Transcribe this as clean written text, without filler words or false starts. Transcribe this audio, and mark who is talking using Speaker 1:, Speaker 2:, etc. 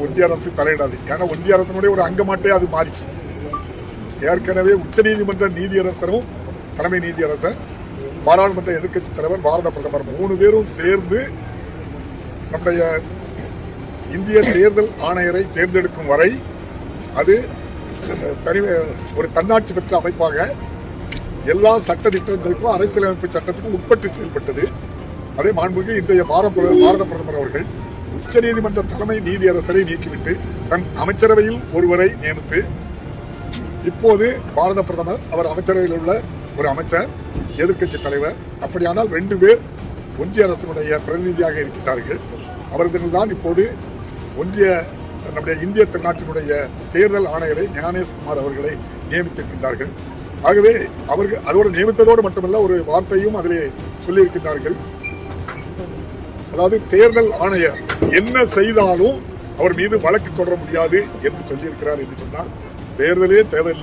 Speaker 1: ஒன்றிய அரசு தலையிடாது. ஏன்னா ஒன்றிய அரசனுடைய ஒரு அங்கமாட்டே அது மாறிச்சு. ஏற்கனவே உச்ச நீதிமன்ற நீதியரசரும் தலைமை நீதியரசர், பாராளுமன்ற எதிர்க்கட்சி தலைவர், பாரத பிரதமர் 3 பேரும் சேர்ந்து நம்முடைய இந்திய தேர்தல் ஆணையரை தேர்ந்தெடுக்கும் வரை அது ஒரு தன்னாட்சி பெற்ற அமைப்பாக எல்லா சட்ட திட்டங்களுக்கும் அரசியலமைப்பு சட்டத்துக்கும் உட்பட்டு செயல்பட்டது. அதே மாண்புமிகு இன்றைய பாரத பிரதமர் அவர்கள் உச்ச நீதிமன்ற தலைமை நீதியரசரை நீக்கிவிட்டு தன் அமைச்சரவையில் ஒருவரை நியமித்து, இப்போது பாரத பிரதமர் அவர் அமைச்சரவையில் உள்ள ஒரு அமைச்சர், எதிர்க்கட்சி தலைவர், அப்படியானால் 2 பேர் ஒன்றிய அரசினுடைய பிரதிநிதியாக இருக்கின்றார்கள். அவர்கள் தான் இப்போது நம்முடைய இந்திய திருநாட்டினுடைய தேர்தல் ஆணையரை ஞானேஷ்குமார் அவர்களை நியமித்திருக்கின்றார்கள். ஆகவே அவர்கள் அதோடு நியமித்ததோடு மட்டுமல்ல, ஒரு வார்த்தையும் அதிலே சொல்லியிருக்கின்றார்கள். அதாவது தேர்தல் ஆணையர் என்ன செய்தாலும் அவர் மீது வழக்கு தொடர முடியாது என்று சொல்லியிருக்கிறார். என்று சொன்னால் தேர்தலே தேவையில்லை.